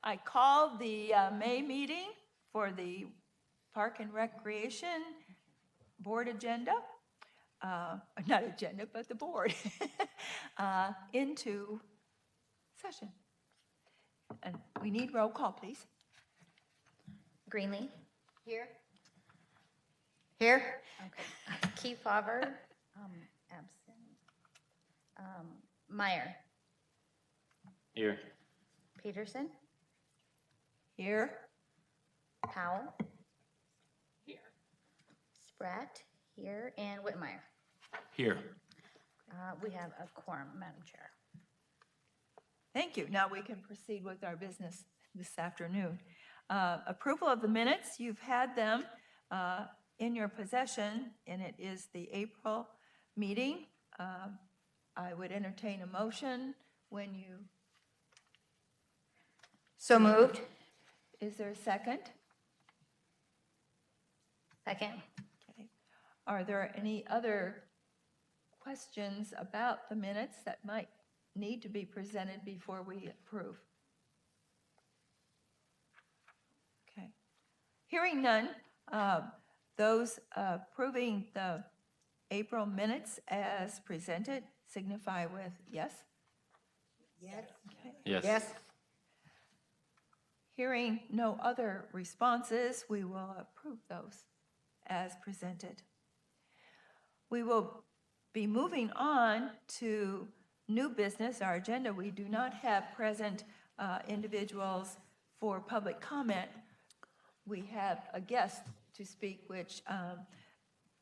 I call the May meeting for the Park and Recreation Board agenda, not agenda, but the board, into session. And we need roll call, please. Greenlee? Here. Here? Okay. Kefauver? Absent. Meyer? Here. Peterson? Here. Powell? Here. Spratt? Here. And Whitmire? Here. We have a quorum, Madam Chair. Thank you. Now we can proceed with our business this afternoon. Approval of the minutes, you've had them in your possession, and it is the April meeting. I would entertain a motion when you... So moved. Is there a second? Second. Okay. Are there any other questions about the minutes that might need to be presented before we approve? Okay. Hearing none, those approving the April minutes as presented signify with yes? Yes. Okay. Yes. Yes. Hearing no other responses, we will approve those as presented. We will be moving on to new business, our agenda. We do not have present individuals for public comment. We have a guest to speak, which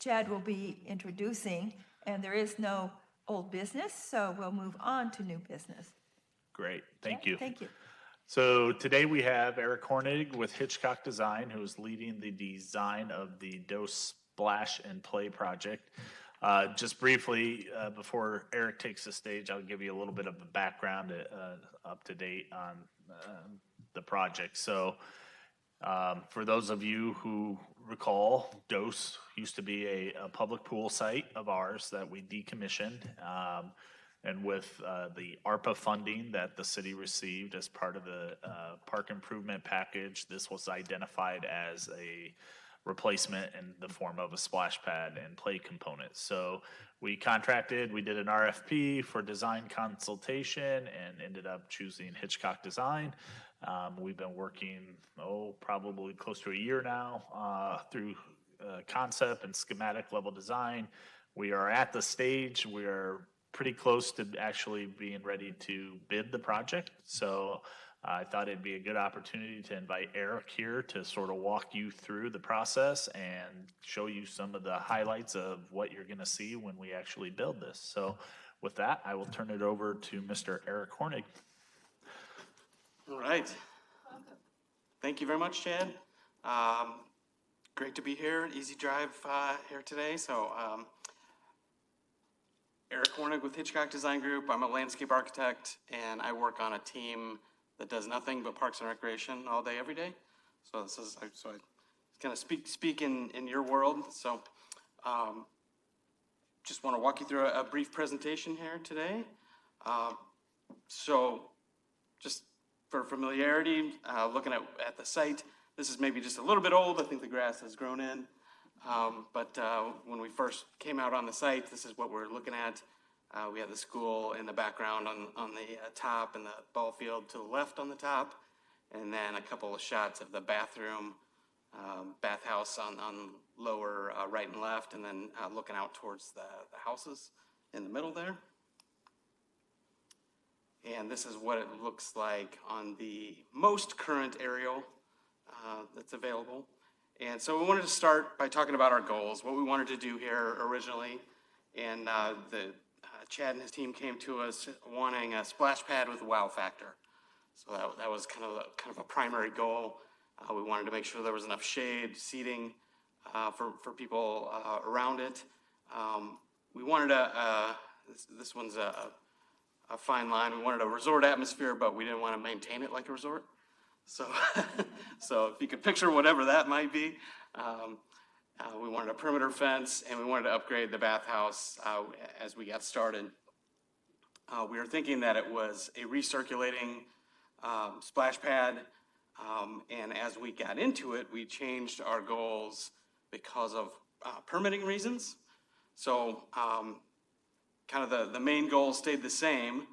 Chad will be introducing, and there is no old business, so we'll move on to new business. Great. Thank Chad, you. Thank you. So today we have Eric Hornig with Hitchcock Design, who is leading the design of the Dose Splash and Play project. Just briefly, before Eric takes the stage, I'll give you a little bit of a background up to date on the project. So for those of you who recall, Dose used to be a public pool site of ours that we decommissioned. And with the ARPA funding that the city received as part of the park improvement package, this was identified as a replacement in the form of a splash pad and play component. So we contracted, we did an RFP for design consultation and ended up choosing Hitchcock Design. We've been working, probably close to a year now through concept and schematic level design. We are at the stage, we are pretty close to actually being ready to bid the project. So I thought it'd be a good opportunity to invite Eric here to sort of walk you through the process and show you some of the highlights of what you're going to see when we actually build this. So with that, I will turn it over to Mr. Eric Hornig. All right. Thank you very much, Chad. Great to be here. Easy drive here today. So Eric Hornig with Hitchcock Design Group. I'm a landscape architect, and I work on a team that does nothing but parks and recreation all day, every day. So this is I kind of speak in your world. So just want to walk you through a brief presentation here today. So just for familiarity, looking at the site, this is maybe just a little bit old. I think the grass has grown in. But when we first came out on the site, this is what we're looking at. We have the school in the background on the top and the ball field to the left on the top. And then a couple of shots of the bathroom, bathhouse on lower right and left, and then looking out towards the houses in the middle there. And this is what it looks like on the most current aerial that's available. And so we wanted to start by talking about our goals, what we wanted to do here originally. And Chad and his team came to us wanting a splash pad with a wow factor. So that was kind of a primary goal. We wanted to make sure there was enough shade, seating for people around it. We wanted this one's a fine line. We wanted a resort atmosphere, but we didn't want to maintain it like a resort. So, so if you could picture whatever that might be, we wanted a perimeter fence, and we wanted to upgrade the bathhouse as we got started. We were thinking that it was a recirculating splash pad. And as we got into it, we changed our goals because of permitting reasons. So kind of the main goal stayed the same,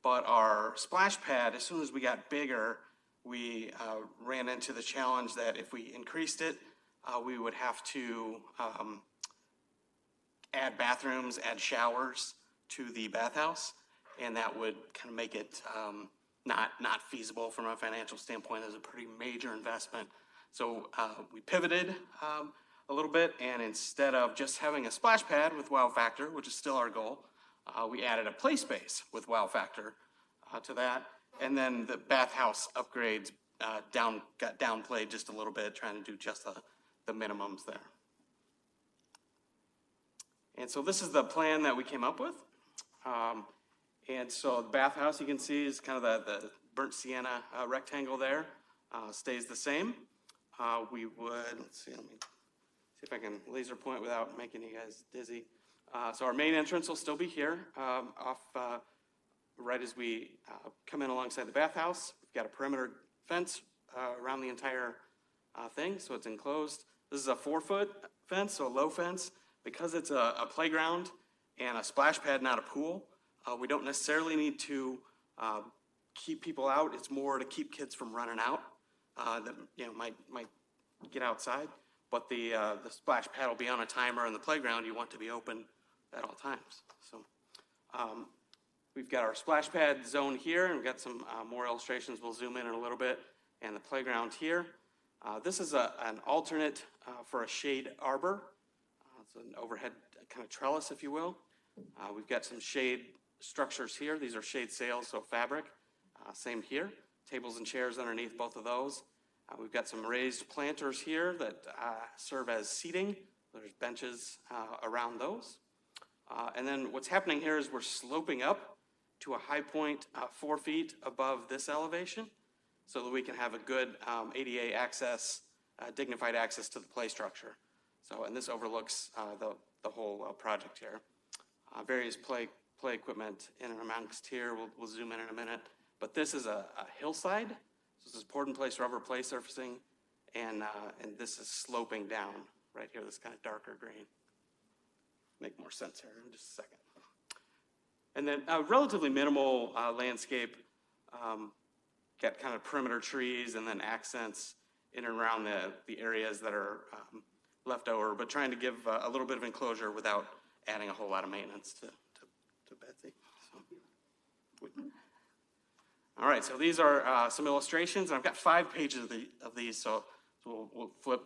but our splash pad, as soon as we got bigger, we ran into the challenge that if we increased it, we would have to add bathrooms, add showers to the bathhouse, and that would kind of make it not feasible from a financial standpoint as a pretty major investment. So we pivoted a little bit, and instead of just having a splash pad with wow factor, which is still our goal, we added a play space with wow factor to that, and then the bathhouse upgrades got downplayed just a little bit, trying to do just the minimums there. And so this is the plan that we came up with. And so the bathhouse, you can see, is kind of the burnt sienna rectangle there, stays the same. We would, let's see, let me see if I can laser point without making you guys dizzy. So our main entrance will still be here, right as we come in alongside the bathhouse. We've got a perimeter fence around the entire thing, so it's enclosed. This is a 4-foot fence, so a low fence. Because it's a playground and a splash pad, not a pool, we don't necessarily need to keep people out. It's more to keep kids from running out that might get outside. But the splash pad will be on a timer, and the playground you want to be open at all times. So we've got our splash pad zone here, and we've got some more illustrations. We'll zoom in a little bit, and the playground here. This is an alternate for a shade arbor. It's an overhead kind of trellis, if you will. We've got some shade structures here. These are shade sails, so fabric. Same here. Tables and chairs underneath both of those. We've got some raised planters here that serve as seating. There's benches around those. And then what's happening here is we're sloping up to a high point 4 feet above this elevation so that we can have a good ADA access, dignified access to the play structure. So, and this overlooks the whole project here. Various play equipment in and amongst here. We'll zoom in a minute. But this is a hillside. So this is poured in place rubber play surfacing, and this is sloping down right here. This kind of darker green. Make more sense here in just a second. And then a relatively minimal landscape. Got kind of perimeter trees and then accents in and around the areas that are left over, but trying to give a little bit of enclosure without adding a whole lot of maintenance to Betsy. So. All right, so these are some illustrations. I've got 5 pages of these, so we'll flip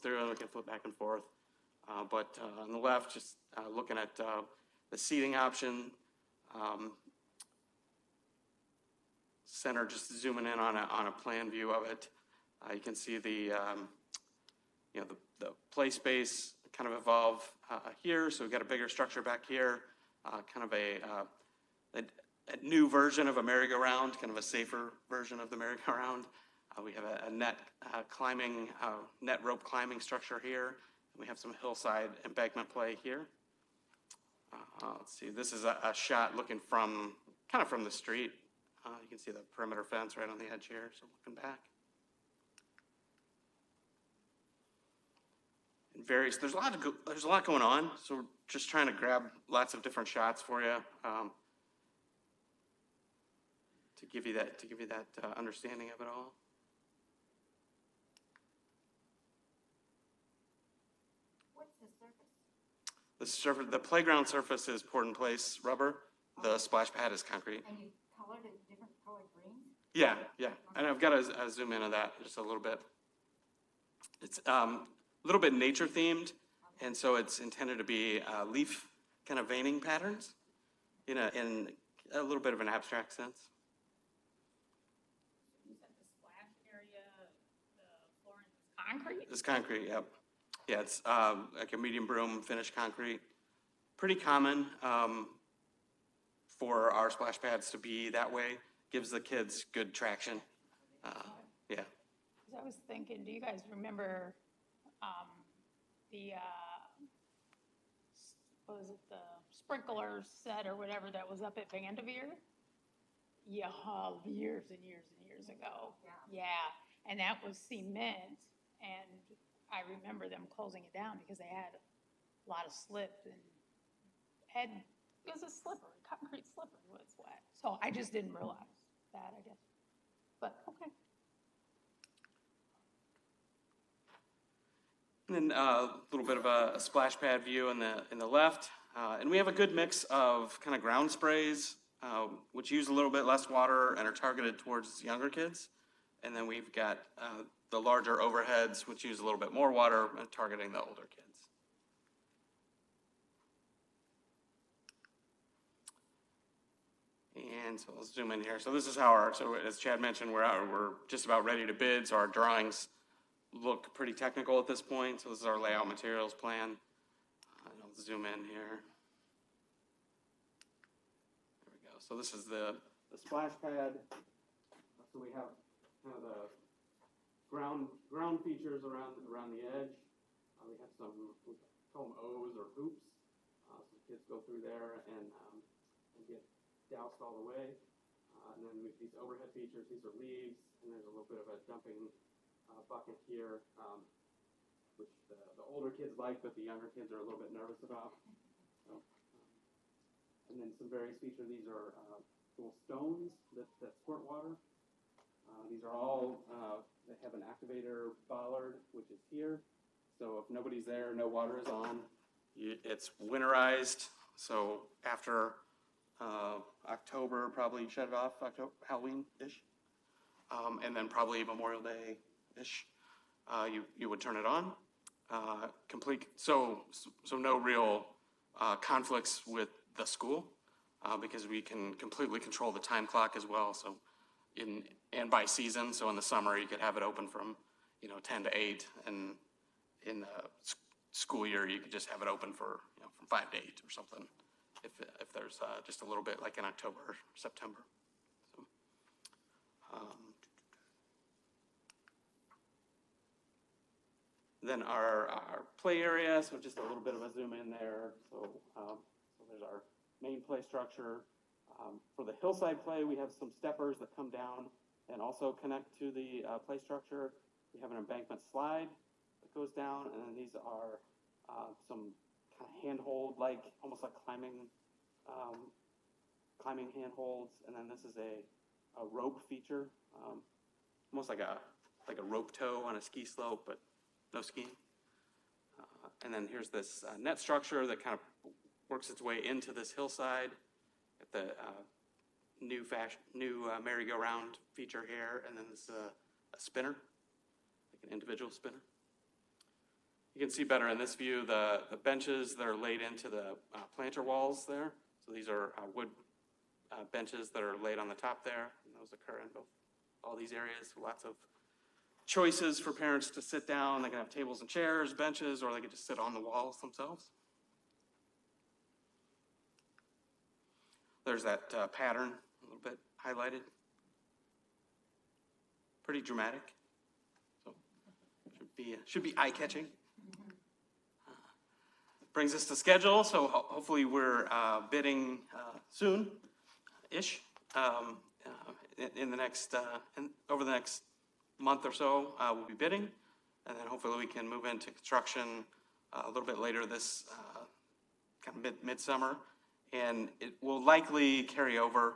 through and we can flip back and forth. But on the left, just looking at the seating option. Center, just zooming in on a plan view of it. You can see the play space kind of evolve here. So we've got a bigger structure back here, kind of a new version of a merry-go-round, kind of a safer version of the merry-go-round. We have a net rope climbing structure here. We have some hillside embankment play here. Let's see, this is a shot looking kind of from the street. You can see the perimeter fence right on the edge here, so looking back. There's a lot going on, so we're just trying to grab lots of different shots for you to give you that understanding of it all. What's the surface? The playground surface is poured in place rubber. The splash pad is concrete. And you colored it different colored green? Yeah. And I've got to zoom into that just a little bit. It's a little bit nature themed, and so it's intended to be leaf kind of veining patterns in a little bit of an abstract sense. You said the splash area, the flooring is concrete? It's concrete, yep. Yeah, it's like a medium broom finished concrete. Pretty common for our splash pads to be that way. Gives the kids good traction. Yeah. 'Cause I was thinking, do you guys remember the, what was it, the sprinkler set or whatever that was up at Vanderveer? Yeah, years and years and years ago. Yeah, and that was cement, and I remember them closing it down because they had a lot of slip and it was a slippery, concrete slippery when it's wet. So I just didn't realize that, I guess. But, okay. And then a little bit of a splash pad view in the left. And we have a good mix of kind of ground sprays, which use a little bit less water and are targeted towards younger kids. And then we've got the larger overheads, which use a little bit more water and targeting the older kids. And so let's zoom in here. So this is how so as Chad mentioned, we're just about ready to bid. So our drawings look pretty technical at this point. So this is our layout materials plan. I'll zoom in here. There we go. So this is the splash pad. So we have kind of the ground features around the edge. We have some, we call them O's or hoops. So kids go through there and get doused all the way. And then with these overhead features, these are leaves, and there's a little bit of a dumping bucket here, which the older kids like, but the younger kids are a little bit nervous about. So, and then some various features. These are little stones that squirt water. These are all, they have an activator bollard, which is here. So if nobody's there, no water is on. It's winterized, so after October, probably shut it off, Halloween-ish. And then probably Memorial Day-ish, you would turn it on. So no real conflicts with the school, because we can completely control the time clock as well. So and by season, so in the summer you could have it open from 10 to 8, and in the school year you could just have it open for from 5 to 8 or something, if there's just a little bit, like in October or September. So, then our play area, so just a little bit of a zoom in there. So there's our main play structure. For the hillside play, we have some steppers that come down and also connect to the play structure. We have an embankment slide that goes down, and then these are some kind of handhold, like almost like climbing handholds. And then this is a rope feature, almost like a rope tow on a ski slope, but no skiing. And then here's this net structure that kind of works its way into this hillside. At the new merry-go-round feature here, and then this a spinner, like an individual spinner. You can see better in this view the benches that are laid into the planter walls there. So these are wood benches that are laid on the top there, and those occur in all these areas. Lots of choices for parents to sit down. They can have tables and chairs, benches, or they can just sit on the walls themselves. There's that pattern, a little bit highlighted. Pretty dramatic. So should be eye-catching. Brings us to schedule. So hopefully we're bidding soon-ish. In the next over the next month or so, we'll be bidding, and then hopefully we can move into construction a little bit later this kind of midsummer. And it will likely carry over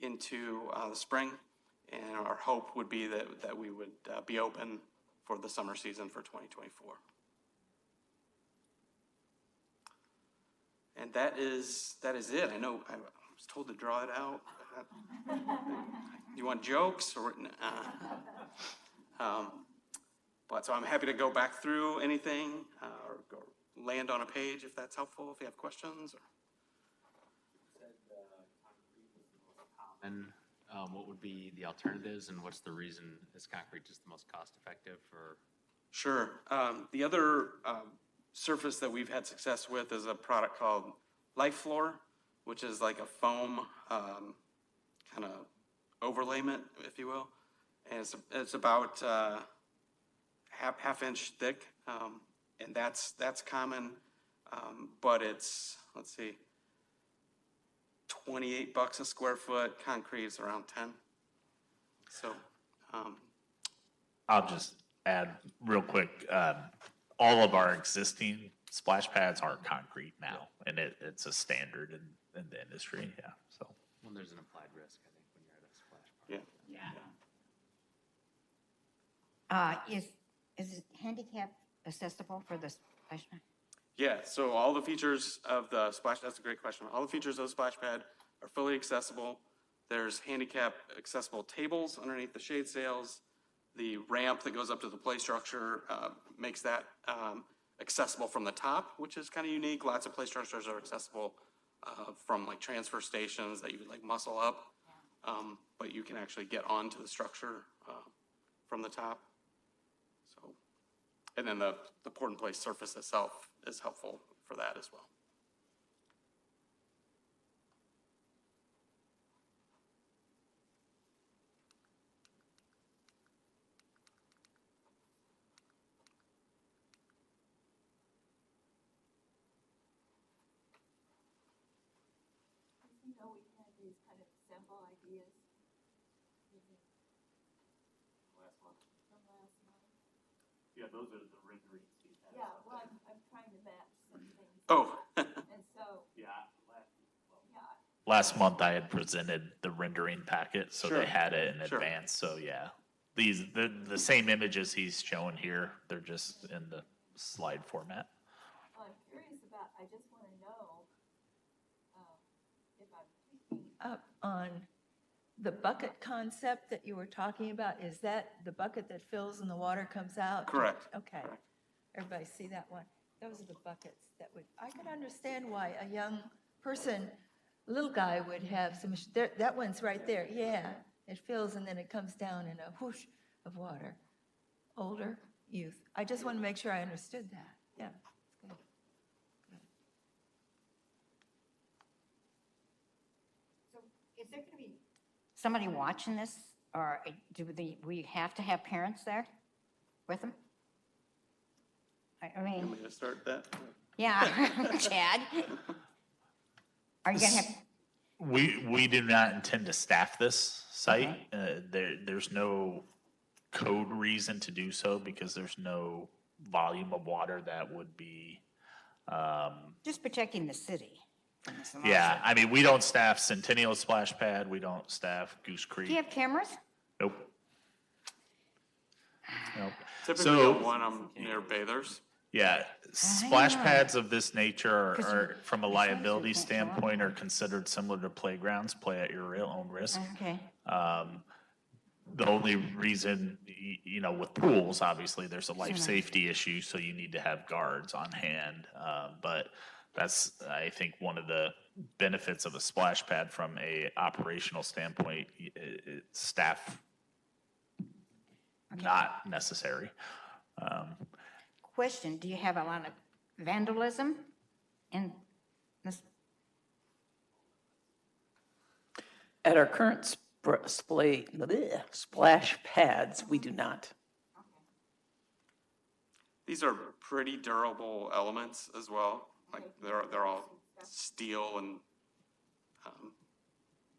into the spring, and our hope would be that we would be open for the summer season for 2024. And that is it. I know I was told to draw it out. You want jokes or? But so I'm happy to go back through anything or go land on a page if that's helpful. If you have questions. And what would be the alternatives, and what's the reason is concrete just the most cost effective for? Sure. The other surface that we've had success with is a product called Life Floor, which is like a foam kind of overlayment, if you will. And it's about half inch thick, and that's common. But it's, let's see, $28 a square foot. Concrete is around 10. So, I'll just add real quick, all of our existing splash pads are concrete now, and it's a standard in the industry, yeah, so. When there's an implied risk, I think, when you're at a splash park. yeah. Is it handicap accessible for the splash pad? Yeah, so all the features of the splash, that's a great question. All the features of the splash pad are fully accessible. There's handicap accessible tables underneath the shade sails. The ramp that goes up to the play structure makes that accessible from the top, which is kind of unique. Lots of play structures are accessible from like transfer stations that you would like muscle up, but you can actually get onto the structure from the top. So, and then the pour and play surface itself is helpful for that as well. You know, we had these kind of sample ideas. From last month. Yeah, those are the renderings. Yeah, well, I'm trying to match some things. Oh, And so, Yeah, yeah, last month I had presented the rendering packet, so Sure. they had it in Sure. advance, so yeah. The same images he's showing here, they're just in the slide format. well, I'm curious about, I just want to know if I'm picking Up on the bucket concept that you were talking about, is that the bucket that fills and the water comes out? Correct. Okay. Everybody see that one? Those are the buckets that would, I could understand why a young person, little guy would have some, that one's right there, yeah. It fills and then it comes down in a whoosh of water. Older, youth. I just want to make sure I understood that, yeah. Good. So is there going to be somebody watching this, or we have to have parents there with them? I I'm mean, going to start that. yeah, Chad? Are you going to have, We do not intend to staff this site. There's no code reason to do so because there's no volume of water that would be, just protecting the city from this? yeah, I mean, we don't staff Centennial Splash Pad, we don't staff Goose Do Creek. you have cameras? Nope. Nope. Typically, So- don't want them near bathers. Yeah, splash know. pads of this nature Because are, from a besides you liability can't go out. standpoint, are considered similar to playgrounds, play at your real own risk. Okay. The only reason, with pools, obviously, there's a life safety issue, so you need to have guards on hand. But that's, I think, one of the benefits of a splash pad from a operational standpoint, staff not necessary. Question, do you have a lot of vandalism in this? At our current splash pads, we do not. These are pretty durable elements as well. Like they're all steel and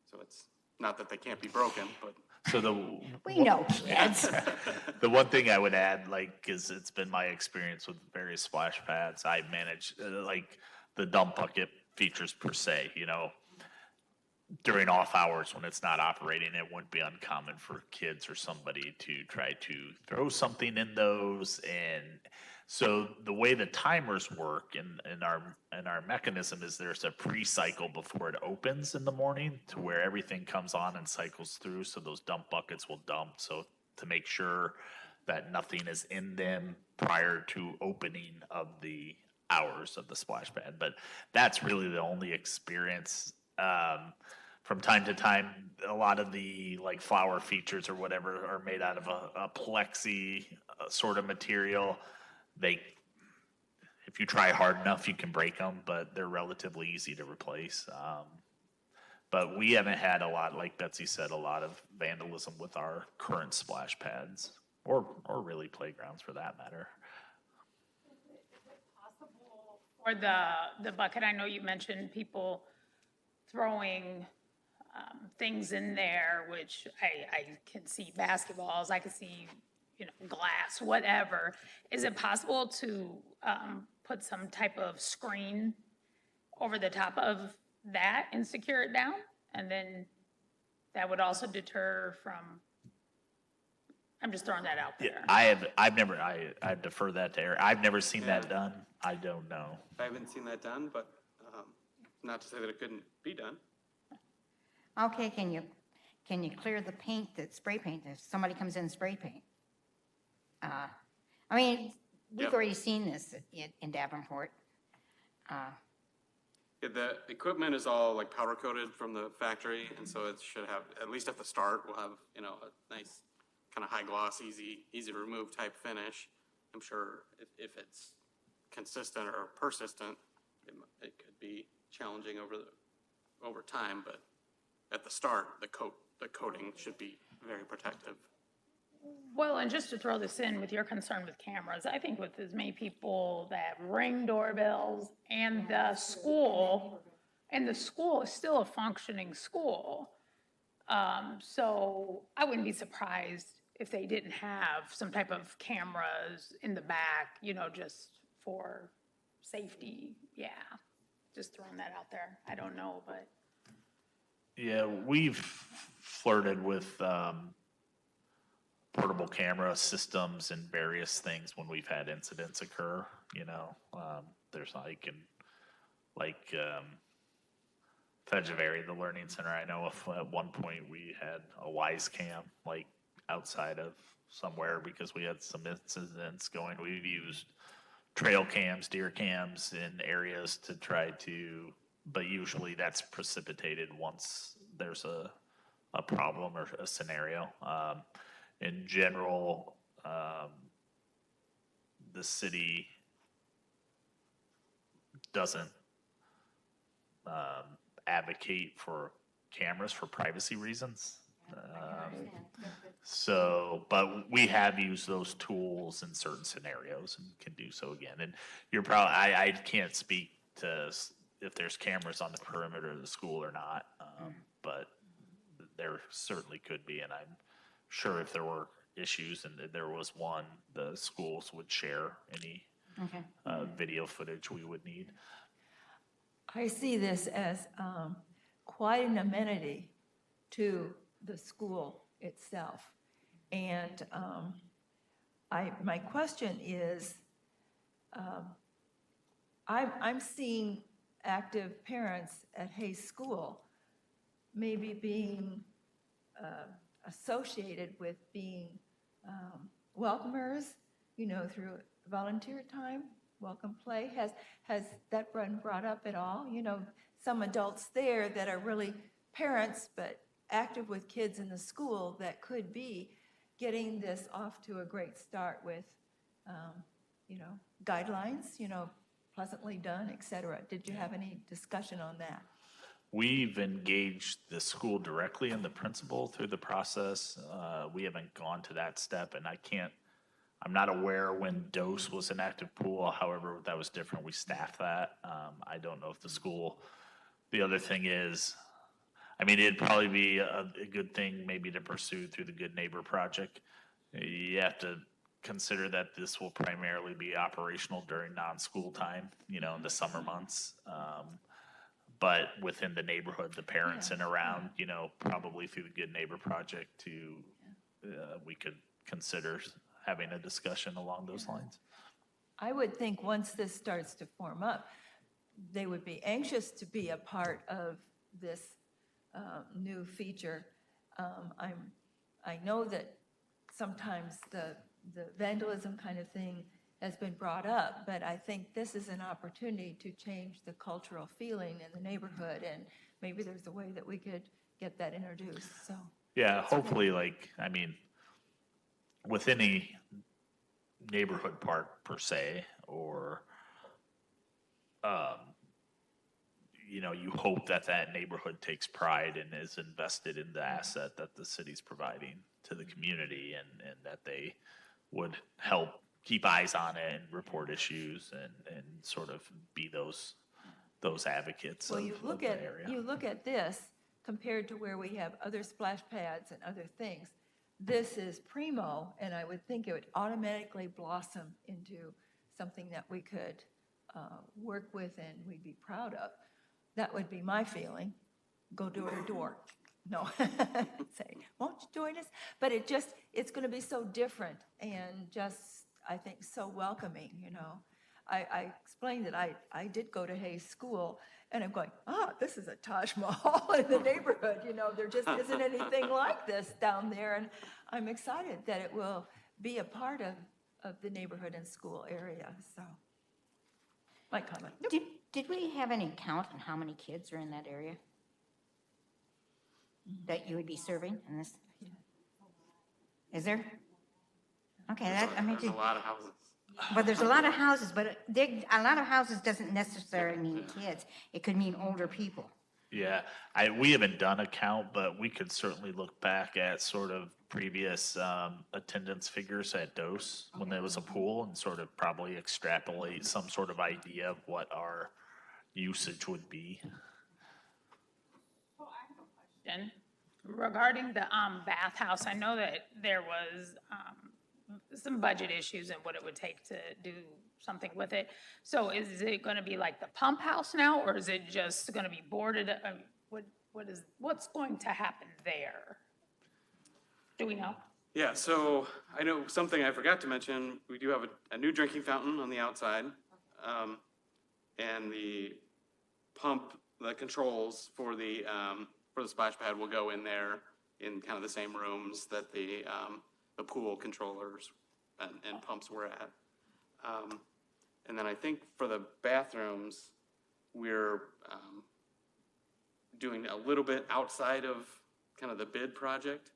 so it's not that they can't be broken, but So We know kids. the one thing I would add, is it's been my experience with various splash pads, I manage, the dump bucket features per se, during off hours when it's not operating, it wouldn't be uncommon for kids or somebody to try to throw something in those. And so the way the timers work in our mechanism is there's a pre-cycle before it opens in the morning to where everything comes on and cycles through. So those dump buckets will dump. So to make sure that nothing is in them prior to opening of the hours of the splash pad. But that's really the only experience. From time to time, a lot of the flower features or whatever are made out of a plexi sort of material. If you try hard enough, you can break them, but they're relatively easy to replace. But we haven't had a lot, like Betsy said, a lot of vandalism with our current splash pads, or really playgrounds for that matter. Possible for the bucket, I know you mentioned people throwing things in there, which I can see basketballs, I can see, glass, whatever. Is it possible to put some type of screen over the top of that and secure it down? And then that would also deter from, I'm just throwing that out there. I defer that to Eric. I've never seen that done. I don't know. I haven't seen that done, but not to say that it couldn't be done. Okay, can you clear the paint, that spray paint, if somebody comes in and spray paint? I mean, we've Yep. already seen this in Davenport. Yeah, the equipment is all like powder coated from the factory, and so it should have, at least at the start, we'll have, a nice kind of high gloss, easy to remove type finish. I'm sure if it's consistent or persistent, it could be challenging over time, but at the start, the coating should be very protective. Well, and just to throw this in with your concern with cameras, I think with as many people that ring doorbells and the school is still a functioning school. So I wouldn't be surprised if they didn't have some type of cameras in the back, just for safety. Yeah, just throwing that out there. I don't know, but. Yeah, we've flirted with portable camera systems and various things when we've had incidents occur. There's Fedjaveri, the learning center. I know at one point we had a Wise Cam outside of somewhere because we had some incidents going. We've used trail cams, deer cams in areas to try to, but usually that's precipitated once there's a problem or a scenario. In general, the city doesn't advocate for cameras for privacy reasons. But we have used those tools in certain scenarios and can do so again. And you're probably, I can't speak to if there's cameras on the perimeter of the school or not, but there certainly could be, and I'm sure if there were issues and there was one, the schools would share any video footage we would need. I see this as quite an amenity to the school itself. And my question is, I'm seeing active parents at Hayes School maybe being associated with being welcomers, through volunteer time, welcome play. Has that been brought up at all? Some adults there that are really parents, but active with kids in the school that could be getting this off to a great start with, guidelines, pleasantly done, et cetera. Did you have any discussion on that? We've engaged the school directly and the principal through the process. We haven't gone to that step, and I'm not aware when DOSE was an active pool. However, that was different. We staffed that. I don't know if the other thing is, it'd probably be a good thing maybe to pursue through the Good Neighbor Project. You have to consider that this will primarily be operational during non-school time, in the summer months. But within the neighborhood, the parents and around, probably through the Good Neighbor Project we could consider having a discussion along those lines. I would think once this starts to form up, they would be anxious to be a part of this new feature. I know that sometimes the vandalism kind of thing has been brought up, but I think this is an opportunity to change the cultural feeling in the neighborhood, and maybe there's a way that we could get that introduced, so. Yeah, hopefully, with any neighborhood park per se, or, you hope that neighborhood takes pride and is invested in the asset that the city's providing to the community, and that they would help keep eyes on it and report issues and sort of be those those advocates Well, of you of look the at, area. you look at this compared to where we have other splash pads and other things. This is primo, and I would think it would automatically blossom into something that we could work with and we'd be proud of. That would be my feeling. Go door to door. No, say, won't you join us? But it's going to be so different and just, I think, so welcoming, you know. I explained that I did go to Hayes School, and I'm going, this is a Taj Mahal in the neighborhood, you know, there just isn't anything like this down there, and I'm excited that it will be a part of the neighborhood and school area, so. My comment. Did we have any count on how many kids are in that area that you would be serving in this? Is there? Okay, There's a lot of houses. but there's a lot of houses, but a lot of houses doesn't necessarily mean kids. It could mean older people. Yeah, we haven't done a count, but we could certainly look back at sort of previous attendance figures at Dose when there was a pool and sort of probably extrapolate some sort of idea of what our usage would be. question regarding the bathhouse. I know that there was some budget issues and what it would take to do something with it. So is it going to be like the pump house now, or is it just going to be boarded? What's going to happen there? Do we know? Yeah, so I know something I forgot to mention, we do have a new drinking fountain on the outside. And the pump, the controls for the splash pad will go in there in kind of the same rooms that the pool controllers and pumps were at. And then I think for the bathrooms, we're doing a little bit outside of kind of the bid project.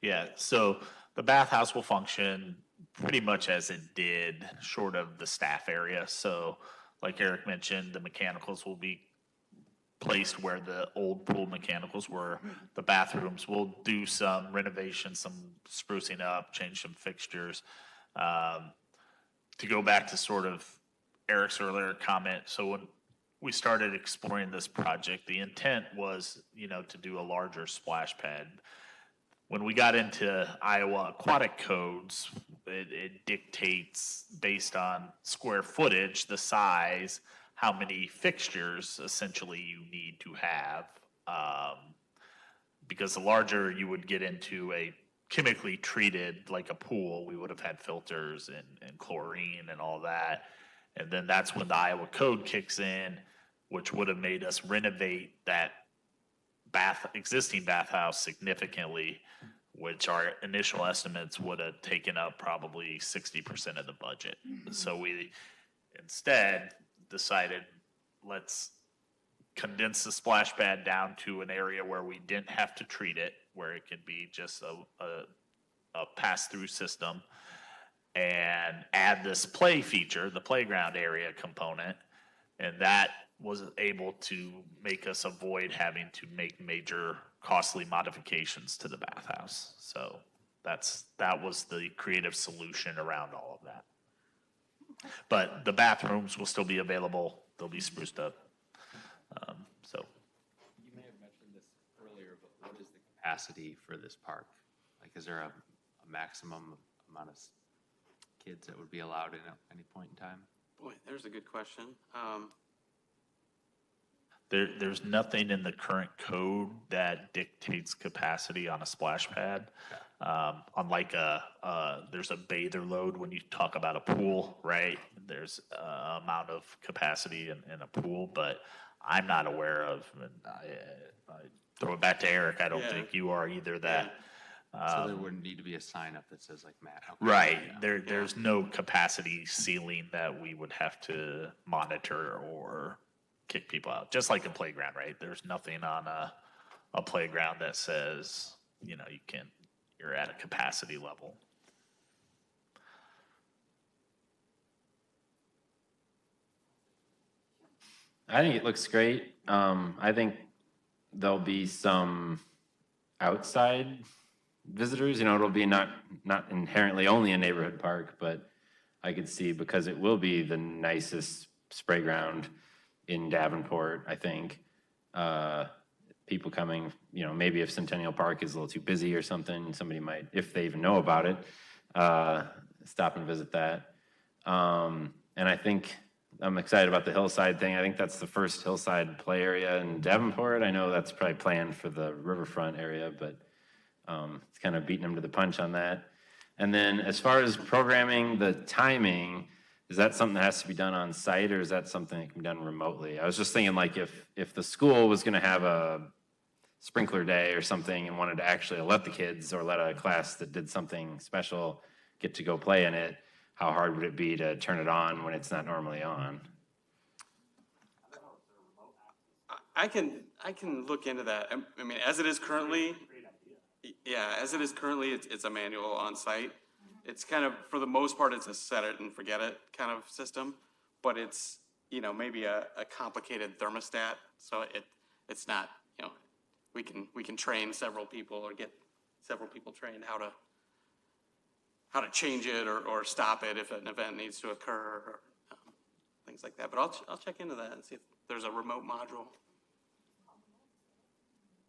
Yeah, so the bathhouse will function pretty much as it did, short of the staff area. So like Eric mentioned, the mechanicals will be placed where the old pool mechanicals were. The bathrooms will do some renovation, some sprucing up, change some fixtures. To go back to sort of Eric's earlier comment, so when we started exploring this project, the intent was, to do a larger splash pad. When we got into Iowa aquatic codes, it dictates based on square footage, the size, how many fixtures essentially you need to have. Because the larger you would get into a chemically treated, like a pool, we would have had filters and chlorine and all that. And then that's when the Iowa code kicks in, which would have made us renovate that existing bathhouse significantly, which our initial estimates would have taken up probably 60% of the budget. So we instead decided, let's condense the splash pad down to an area where we didn't have to treat it, where it could be just a pass-through system, and add this play feature, the playground area component, and that was able to make us avoid having to make major costly modifications to the bathhouse. So that was the creative solution around all of that. But the bathrooms will still be available. They'll be spruced up. You may have mentioned this earlier, but what is the capacity for this park? Like, is there a maximum amount of kids that would be allowed in at any point in time? Boy, there's a good question. There's nothing in the current code that dictates capacity on a splash pad. Unlike there's a bather load when you talk about a pool, right? There's an amount of capacity in a pool, but I'm not aware of, and I throw it back to Eric, I don't Yeah. think you are either, that. So there wouldn't need to be a sign up that says like Matt. Okay, Right, yeah. there's no capacity ceiling that we would have to monitor or kick people out, just like a playground, right? There's nothing on a playground that says, you're at a capacity level. I think it looks great. I think there'll be some outside visitors, it'll be not inherently only a neighborhood park, but I could see, because it will be the nicest spray ground in Davenport, I think. People coming, maybe if Centennial Park is a little too busy or something, somebody might, if they even know about it, stop and visit that. And I think I'm excited about the Hillside thing. I think that's the first Hillside play area in Davenport. I know that's probably planned for the Riverfront area, but it's kind of beating them to the punch on that. And then as far as programming, the timing, is that something that has to be done on site, or is that something that can be done remotely? I was just thinking, like, if the school was gonna have a sprinkler day or something and wanted to actually let the kids or let a class that did something special get to go play in it, how hard would it be to turn it on when it's not normally on? I can look into that. I mean, as it is currently, yeah, as it is currently, it's a manual on site. It's kind of, for the most part, it's a set it and forget it kind of system, but it's, maybe a complicated thermostat. So it's not, we can train several people or get several people trained how to change it or stop it if an event needs to occur or things like that. But I'll check into that and see if there's a remote module.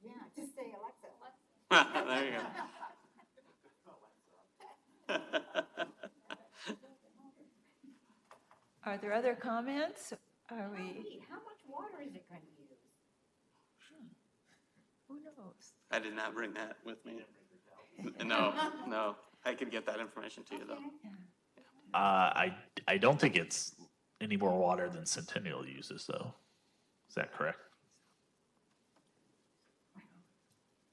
Yeah, just say Alexa. There you go. Are there other comments? Are we, How much water is it going to use? who knows? I did not bring that with me. No. I could get that information to you, though. I don't think it's any more water than Centennial uses, though. Is that correct?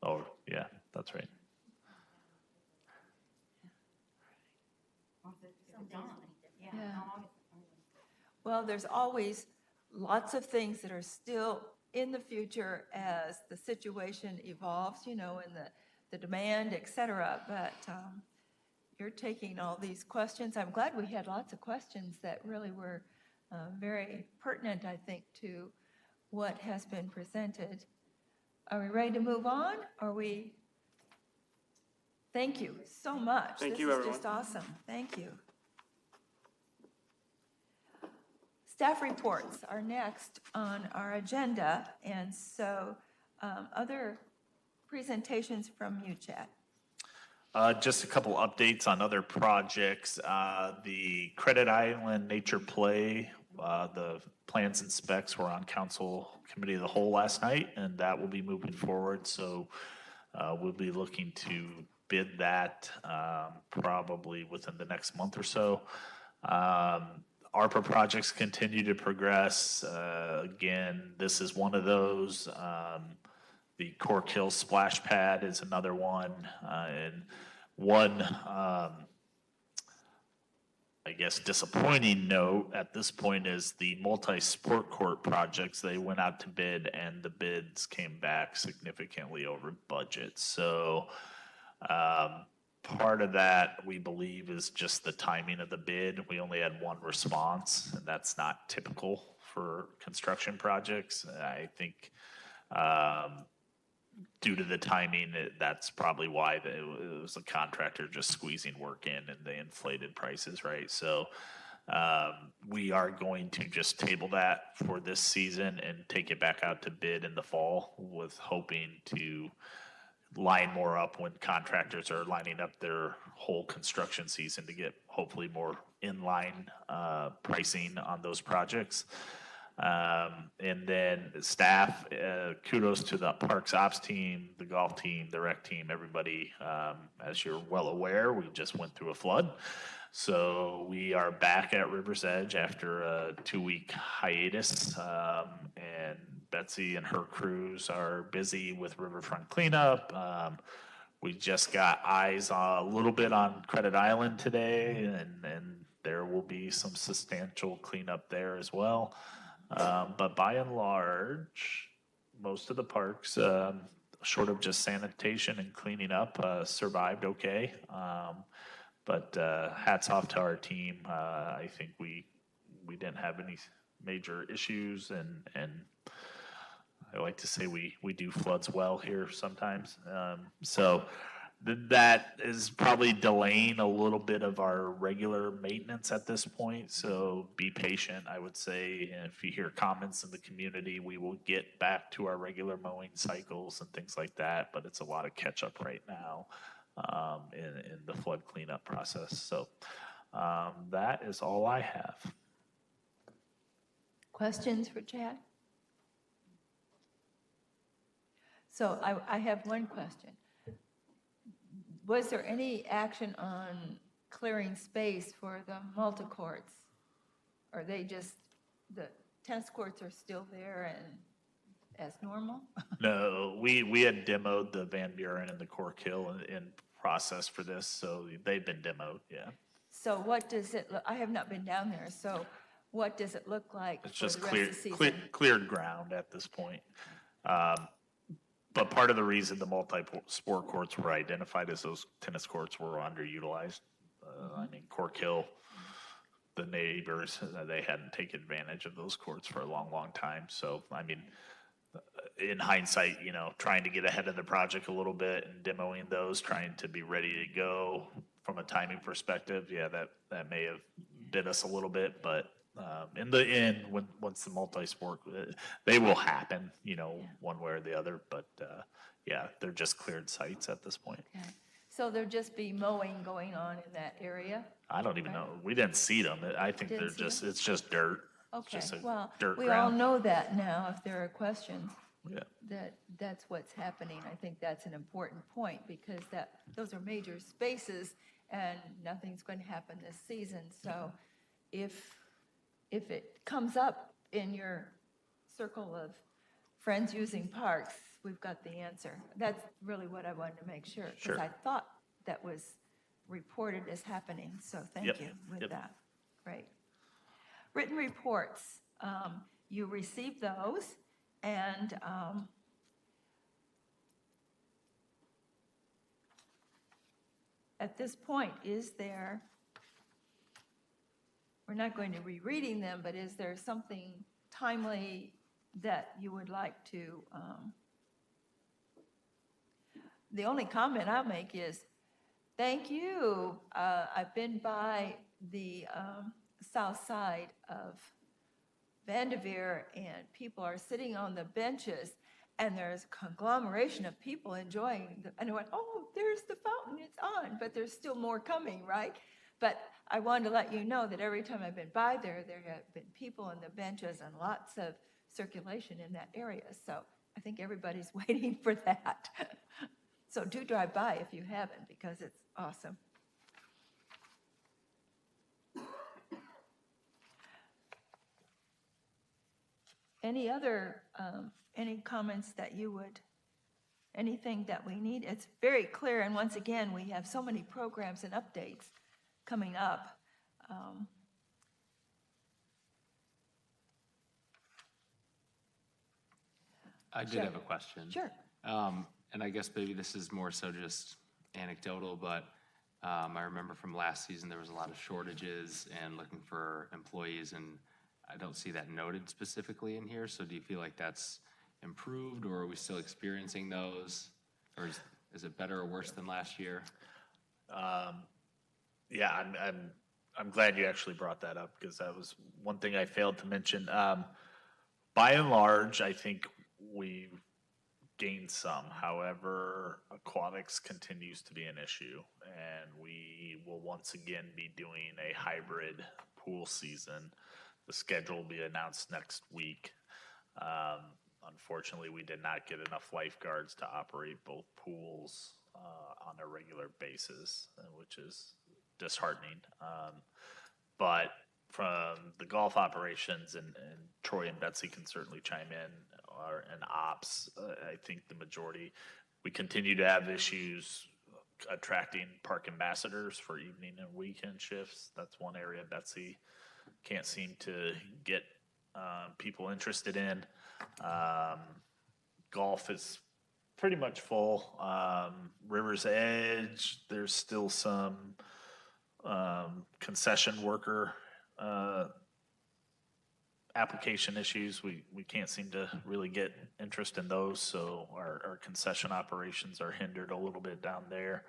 Oh, yeah, that's right. Yeah. Well, there's always lots of things that are still in the future as the situation evolves, and the demand, et cetera. But you're taking all these questions. I'm glad we had lots of questions that really were very pertinent, I think, to what has been presented. Are we ready to move on? Thank you so much. Thank you, This is everyone. just awesome. Thank you. Staff reports are next on our agenda, and so other presentations from you, Chad. Just a couple updates on other projects. The Credit Island Nature Play, the plans and specs were on Council Committee of the Whole last night, and that will be moving forward. So we'll be looking to bid that probably within the next month or so. ARPA projects continue to progress. Again, this is one of those. The Cork Hill Splash Pad is another one. And one, I guess, disappointing note at this point is the multi-sport court projects. They went out to bid and the bids came back significantly over budget. So part of that, we believe, is just the timing of the bid. We only had one response, and that's not typical for construction projects. I think due to the timing, that's probably why it was a contractor just squeezing work in and they inflated prices, right? So we are going to just table that for this season and take it back out to bid in the fall, with hoping to line more up when contractors are lining up their whole construction season to get hopefully more in-line pricing on those projects. And then staff, kudos to the Parks Ops team, the golf team, the rec team, everybody. As you're well aware, we just went through a flood. So we are back at River's Edge after a 2-week hiatus. And Betsy and her crews are busy with riverfront cleanup. We just got eyes a little bit on Credit Island today, and there will be some substantial cleanup there as well. But by and large, most of the parks, short of just sanitation and cleaning up, survived okay. But hats off to our team. I think we didn't have any major issues, and I like to say we do floods well here sometimes. So That is probably delaying a little bit of our regular maintenance at this point, so be patient, I would say. And if you hear comments in the community, we will get back to our regular mowing cycles and things like that, but it's a lot of catch-up right now in the flood cleanup process. So that is all I have. Questions for Chad? So I have one question. Was there any action on clearing space for the multi-courts? Are they just, the tennis courts are still there and as normal? No, we had demoed the Van Buren and the Cork Hill in process for this, so they've been demoed, yeah. So what does it, I have not been down there, so what does it look like It's for just the rest of the season? cleared ground at this point. But part of the reason the multi-sport courts were identified as those tennis courts were underutilized. I mean, Cork Hill, the neighbors, they hadn't taken advantage of those courts for a long, long time. So, I mean, in hindsight, you know, trying to get ahead of the project a little bit and demoing those, trying to be ready to go from a timing perspective, yeah, that may have bit us a little bit, but in the end, once the multi-sport, they will happen, you know, one way or the other, but yeah, they're just cleared sites at this point. Okay. So there'll just be mowing going on in that area? I don't even know, we didn't seed them, I think Didn't they're seed just, them? it's just dirt. It's Okay, just a well, dirt we all ground. know that now, if there are questions, Yeah. that's what's happening. I think that's an important point, because those are major spaces, and nothing's going to happen this season. So if it comes up in your circle of friends using parks, we've got the answer. That's really what I wanted to make sure, because Sure. I thought that was reported as happening, so thank Yep, you with yep. that. Great. Written reports, you received those, and at this point, we're not going to be reading them, but is there something timely that you would like to, the only comment I'll make is, thank you. I've been by the south side of Vanderveer, and people are sitting on the benches, and there's a conglomeration of people enjoying, and I went, oh, there's the fountain, it's on, but there's still more coming, right? But I wanted to let you know that every time I've been by there, there have been people on the benches and lots of circulation in that area. So I think everybody's waiting for that. So do drive by if you haven't, because it's awesome. Any other, any comments that you would, anything that we need? It's very clear, and once again, we have so many programs and updates coming up. I did Sure. have a question. Sure. And I guess maybe this is more so just anecdotal, but I remember from last season, there was a lot of shortages and looking for employees, and I don't see that noted specifically in here. So do you feel like that's improved, or are we still experiencing those? Or is it better or worse than last year? Yeah, I'm glad you actually brought that up, because that was one thing I failed to mention. By and large, I think we've gained some. However, aquatics continues to be an issue, and we will once again be doing a hybrid pool season. The schedule will be announced next week. Unfortunately, we did not get enough lifeguards to operate both pools on a regular basis, which is disheartening. But from the golf operations, and Troy and Betsy can certainly chime in, and ops, I think the majority, we continue to have issues attracting park ambassadors for evening and weekend shifts. That's one area Betsy can't seem to get people interested in. Golf is pretty much full. River's Edge, there's still some concession worker application issues. We can't seem to really get interest in those, so our concession operations are hindered a little bit down there.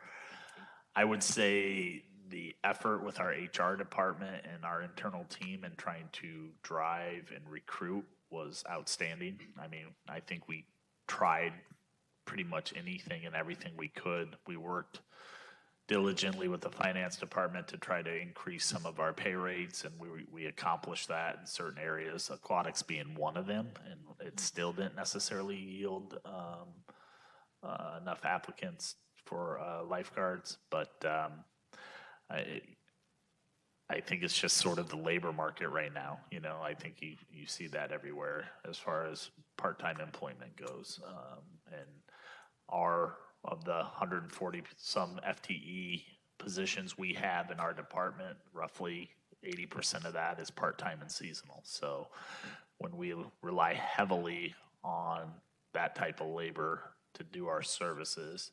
I would say the effort with our HR department and our internal team in trying to drive and recruit was outstanding. I mean, I think we tried pretty much anything and everything we could. We worked diligently with the finance department to try to increase some of our pay rates, and we accomplished that in certain areas, aquatics being one of them, and it still didn't necessarily yield enough applicants for lifeguards, but I think it's just sort of the labor market right now. You know, I think you see that everywhere as far as part-time employment goes. And of the 140 some FTE positions we have in our department, roughly 80% of that is part-time and seasonal. So when we rely heavily on that type of labor to do our services,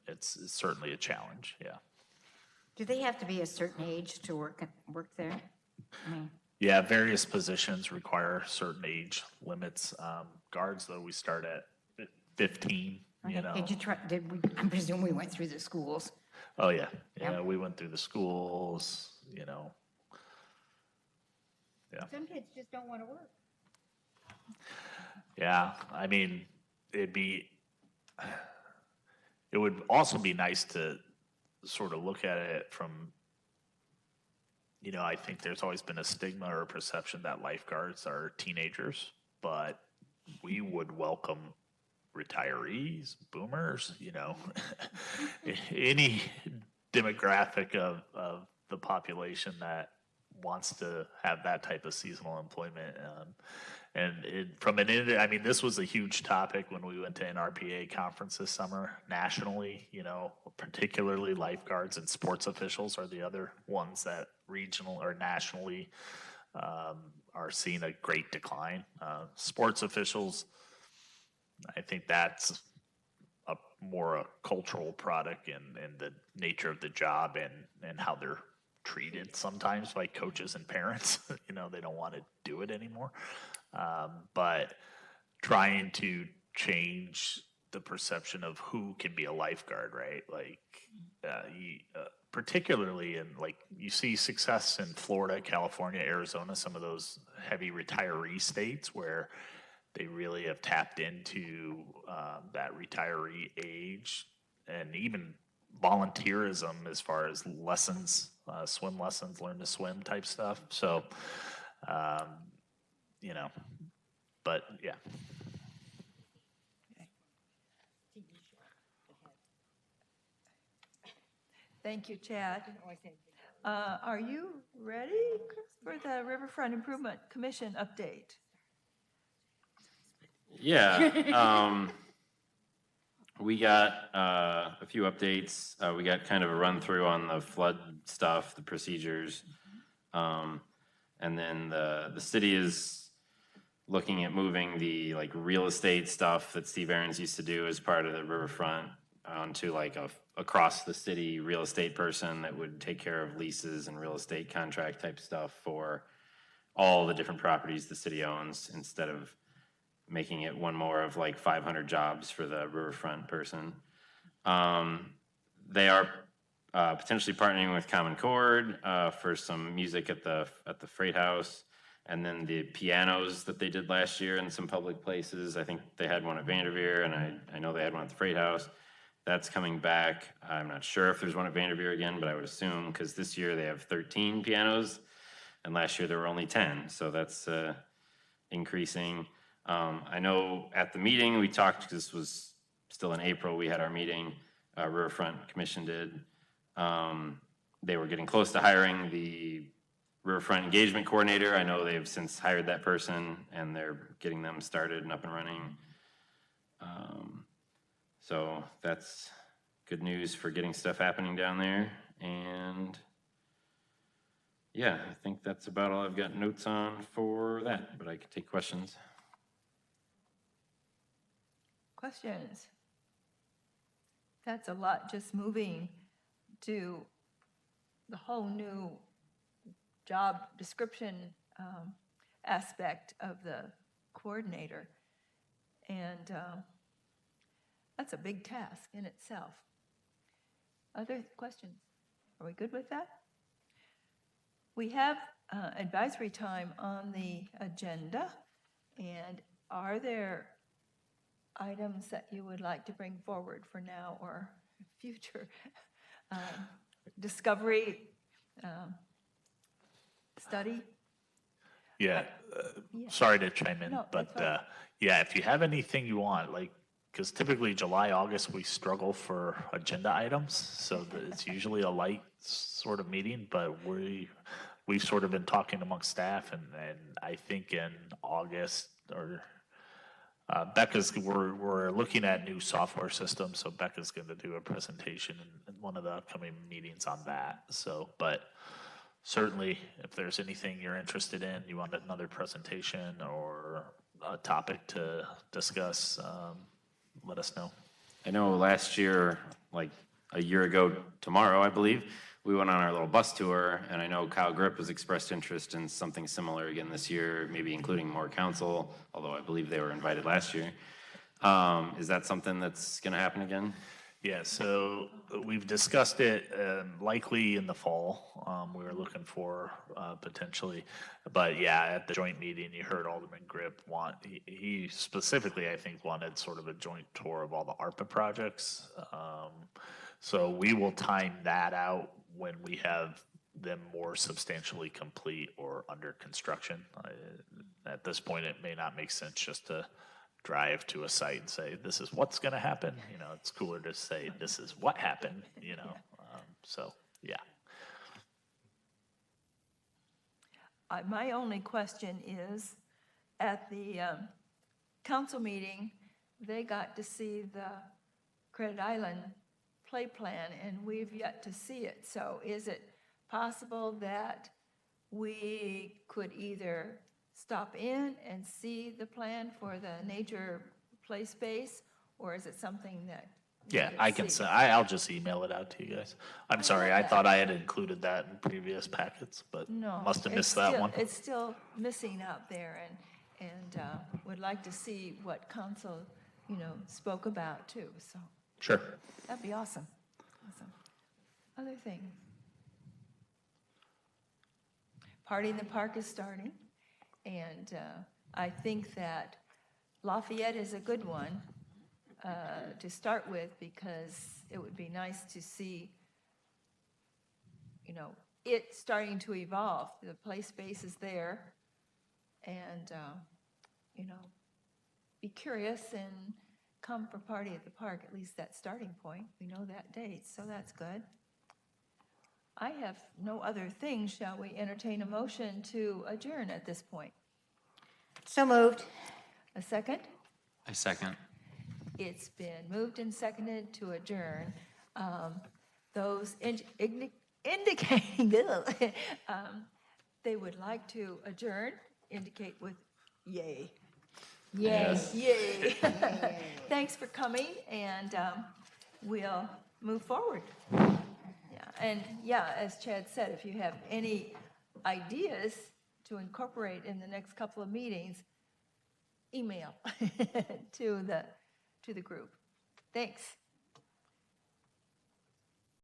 it's certainly a challenge, yeah. Do they have to be a certain age to work there? I mean, Yeah, various positions require certain age limits. Guards, though, we start at 15, you know. I presume we went through the schools. Oh, yeah. Yep. Yeah, we went through the schools, you know. Yeah. Some kids just don't want to work. Yeah, I mean, it would also be nice to sort of look at it from, you know, I think there's always been a stigma or a perception that lifeguards are teenagers, but we would welcome retirees, boomers, you know, any demographic of the population that wants to have that type of seasonal employment. I mean, this was a huge topic when we went to NRPA conference this summer nationally, you know, particularly lifeguards and sports officials are the other ones that regional or nationally are seeing a great decline. Sports officials, I think that's more a cultural product and the nature of the job and how they're treated sometimes by coaches and parents. You know, they don't want to do it anymore. But trying to change the perception of who can be a lifeguard, right? Like, particularly in, like, you see success in Florida, California, Arizona, some of those heavy retiree states where they really have tapped into that retiree age and even volunteerism as far as lessons, swim lessons, learn to swim type stuff. So, you know, but yeah. Thank you, Chad. Are you ready, Chris, for the Riverfront Improvement Commission update? Yeah, we got a few updates. We got kind of a run through on the flood stuff, the procedures. And then the city is looking at moving the like real estate stuff that Steve Aarons used to do as part of the Riverfront onto like a across the city real estate person that would take care of leases and real estate contract type stuff for all the different properties the city owns, instead of making it one more of like 500 jobs for the Riverfront person. They are potentially partnering with Common Chord for some music at the Freight House, and then the pianos that they did last year in some public places. I think they had one at Vanderveer, and I know they had one at the Freight House. That's coming back. I'm not sure if there's one at Vanderveer again, but I would assume, because this year they have 13 pianos, and last year there were only 10, so that's increasing. I know at the meeting we talked, because this was still in April, we had our meeting, Riverfront Commission did. They were getting close to hiring the Riverfront Engagement Coordinator. I know they've since hired that person, and they're getting them started and up and running. So that's good news for getting stuff happening down there. And yeah, I think that's about all I've got notes on for that, but I could take questions. Questions? That's a lot, just moving to the whole new job description. aspect of the coordinator. And that's a big task in itself. Other questions? Are we good with that? We have advisory time on the agenda. And are there items that you would like to bring forward for now or future? Discovery, study? Yeah, Yeah. sorry to chime in, No, but that's fine. yeah, if you have anything you want, like, because typically July, August, we struggle for agenda items, so it's usually a light sort of meeting, but we've sort of been talking amongst staff, and I think in August, or we're looking at new software systems, so Becca's going to do a presentation in one of the upcoming meetings on that, so, but certainly, if there's anything you're interested in, you want another presentation or a topic to discuss, let us know. I know last year, like a year ago tomorrow, I believe, we went on our little bus tour, and I know Kyle Grip has expressed interest in something similar again this year, maybe including more council, although I believe they were invited last year. Is that something that's going to happen again? Yeah, so we've discussed it likely in the fall. We were looking for potentially, but yeah, at the joint meeting, you heard Alderman Grip he specifically, I think, wanted sort of a joint tour of all the ARPA projects. So we will time that out when we have them more substantially complete or under construction. At this point, it may not make sense just to drive to a site and say, this is what's going to happen. You know, it's cooler to say, this is what happened, you know. So, yeah. My only question is, at the council meeting, they got to see the Credit Island play plan, and we've yet to see it. So is it possible that we could either stop in and see the plan for the nature play space, or is it something that? we Yeah, could I can see? say, I'll just email it out to you guys. I'm sorry, I thought I had included that in previous packets, but No. must have it's missed that still- one. It's still missing out there, and would like to see what council, spoke about too, so Sure. that'd be awesome. Awesome. Other things? Party in the Park is starting, and I think that Lafayette is a good one to start with, because it would be nice to see, it starting to evolve. The play space is there, and, be curious and come for Party at the Park, at least that starting point. We know that date, so that's good. I have no other things. Shall we entertain a motion to adjourn at this point? So moved. A second? I second. It's been moved and seconded to adjourn. Those indicating they would like to adjourn, indicate with yay. Yay. Yay. Thanks for coming, and we'll move forward. Yeah, and yeah, as Chad said, if you have any ideas to incorporate in the next couple of meetings, email to the group. Thanks.